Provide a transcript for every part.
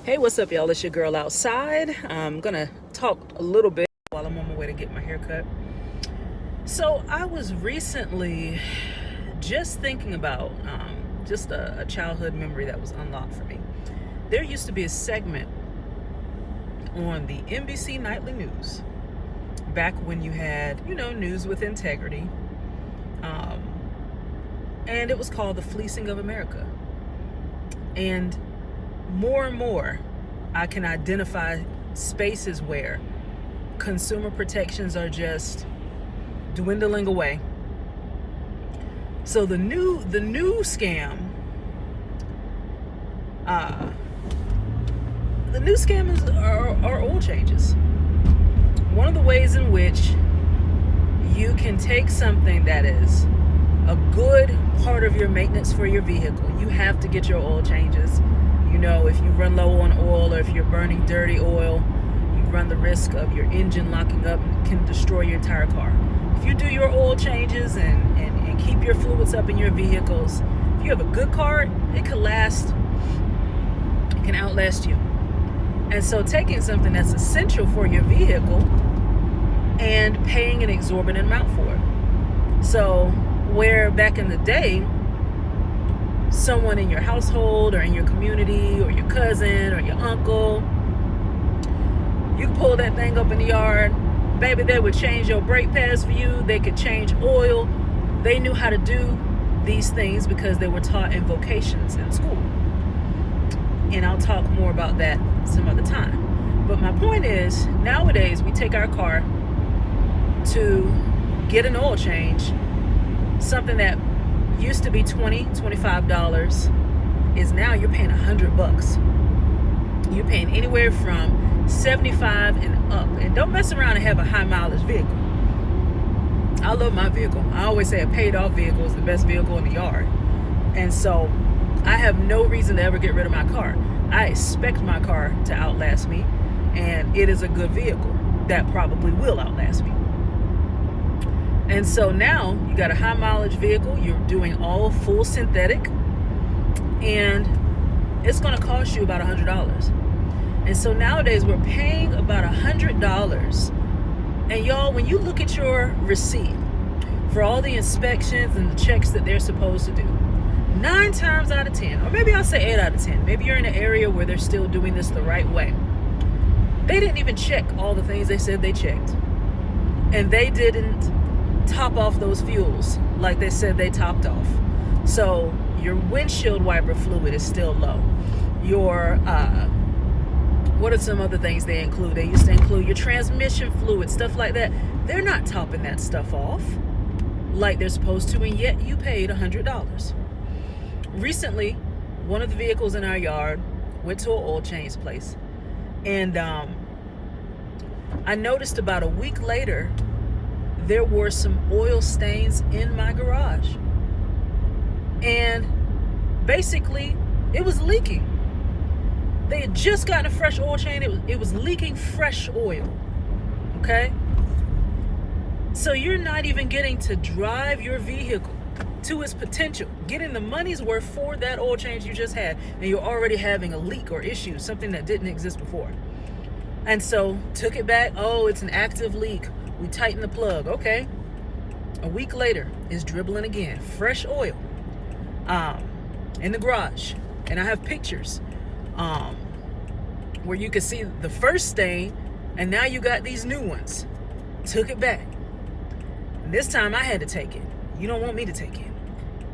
Hey, what's up, y'all? It's your girl outside. I'm gonna talk a little bit while I'm on my way to get my hair cut. So, I was recently just thinking about just a childhood memory that was unlocked for me. There used to be a segment on the NBC Nightly News back when you had, news with integrity. And it was called The Fleecing of America. And more, I can identify spaces where consumer protections are just dwindling away. So the new scam, the new scam are oil changes. One of the ways in which you can take something that is a good part of your maintenance for your vehicle. You have to get your oil changes. If you run low on oil or if you're burning dirty oil, you run the risk of your engine locking up and can destroy your entire car. If you do your oil changes and keep your fluids up in your vehicles, if you have a good car, it can outlast you. And so taking something that's essential for your vehicle and paying an exorbitant amount for it. So where back in the day, someone in your household or in your community or your cousin or your uncle, you could pull that thing up in the yard, baby, they would change your brake pads for you. They could change oil. They knew how to do these things because they were taught in vocations in school. And I'll talk more about that some other time. But my point is, nowadays we take our car to get an oil change, something that used to be $20, $25 is now you're paying $100. You're paying anywhere from 75 and up. And don't mess around and have a high mileage vehicle. I love my vehicle. I always say a paid off vehicle is the best vehicle in the yard. And so I have no reason to ever get rid of my car. I expect my car to outlast me, and it is a good vehicle that probably will outlast me. And so now you got a high mileage vehicle, you're doing all full synthetic, and it's going to cost you about $100. And so nowadays we're paying about $100. And y'all, when you look at your receipt for all the inspections and the checks that they're supposed to do, 9 times out of 10, or maybe I'll say 8 out of 10, maybe you're in an area where they're still doing this the right way. They didn't even check all the things they said they checked. And they didn't top off those fuels like they said they topped off. So your windshield wiper fluid is still low. Your what are some other things they include? They used to include your transmission fluid, stuff like that. They're not topping that stuff off like they're supposed to, and yet you paid $100. Recently, one of the vehicles in our yard went to an oil change place, and I noticed about a week later there were some oil stains in my garage. And basically, it was leaking. They had just gotten a fresh oil change. It was leaking fresh oil. Okay? So you're not even getting to drive your vehicle to its potential, getting the money's worth for that oil change you just had, and you're already having a leak or issue, something that didn't exist before. And so, took it back. Oh, it's an active leak. We tighten the plug. Okay. A week later, it's dribbling again. Fresh oil in the garage. And I have pictures where you can see the first stain, and now you got these new ones. Took it back. And this time I had to take it. You don't want me to take it.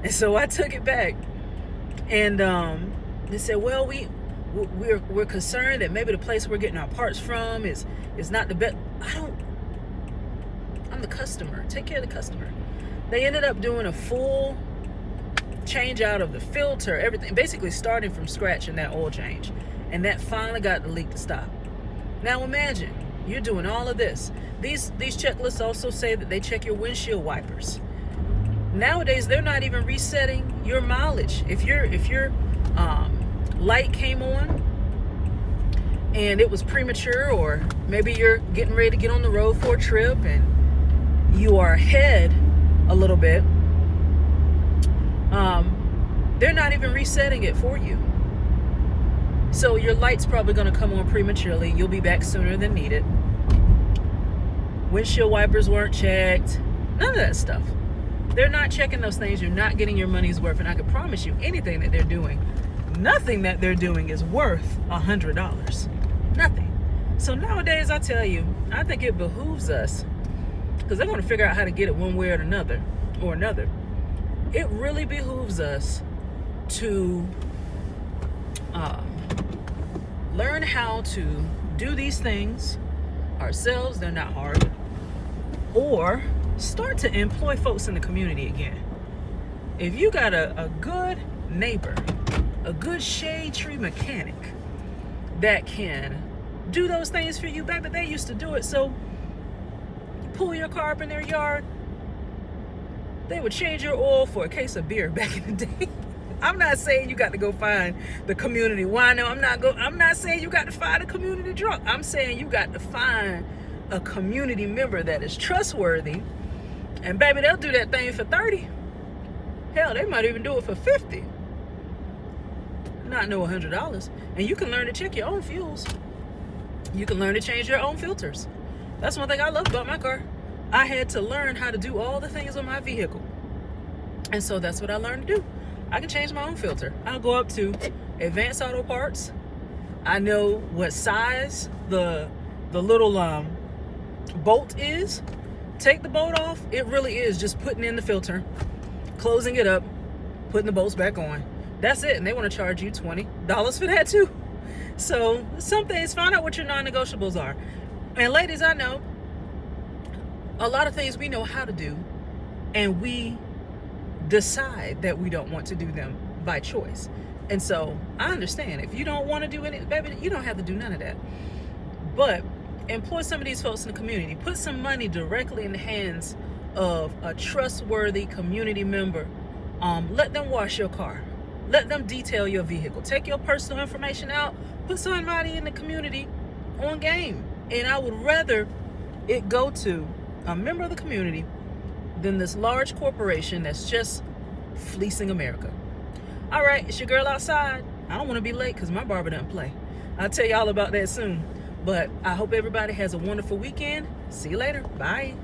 And so I took it back. And they said, well, we're concerned that maybe the place we're getting our parts from is not the best. I'm the customer. Take care of the customer. They ended up doing a full change out of the filter, everything, basically starting from scratch in that oil change. And that finally got the leak to stop. Now imagine, you're doing all of this. These checklists also say that they check your windshield wipers. Nowadays, they're not even resetting your mileage. If your light came on and it was premature, or maybe you're getting ready to get on the road for a trip and you are ahead a little bit, they're not even resetting it for you. So your light's probably going to come on prematurely. You'll be back sooner than needed. Windshield wipers weren't checked. None of that stuff. They're not checking those things. You're not getting your money's worth. And I can promise you, anything that they're doing, nothing that they're doing is worth $100. Nothing. So nowadays, I tell you, I think it behooves us, because they're going to figure out how to get it one way or another. It really behooves us to learn how to do these things ourselves. They're not hard. Or start to employ folks in the community again. If you got a good neighbor, a good shade tree mechanic that can do those things for you, baby, they used to do it. So you pull your car up in their yard, they would change your oil for a case of beer back in the day. I'm not saying you got to go find the community wino. I'm not saying you got to find a community drunk. I'm saying you got to find a community member that is trustworthy. And baby, they'll do that thing for 30. Hell, they might even do it for 50. Not no $100. And you can learn to check your own fuels. You can learn to change your own filters. That's one thing I love about my car. I had to learn how to do all the things on my vehicle. And so that's what I learned to do. I can change my own filter. I'll go up to Advanced Auto Parts. I know what size the little bolt is. Take the bolt off. It really is just putting in the filter, closing it up, putting the bolts back on. That's it. And they want to charge you $20 for that too. So some things, find out what your non-negotiables are. And ladies, I know a lot of things we know how to do, and we decide that we don't want to do them by choice. And so I understand if you don't want to do any, baby, you don't have to do none of that. But employ some of these folks in the community. Put some money directly in the hands of a trustworthy community member. Let them wash your car. Let them detail your vehicle. Take your personal information out. Put somebody in the community on game. And I would rather it go to a member of the community than this large corporation that's just fleecing America. All right, it's your girl outside. I don't want to be late because my barber doesn't play. I'll tell you all about that soon. But I hope everybody has a wonderful weekend. See you later. Bye.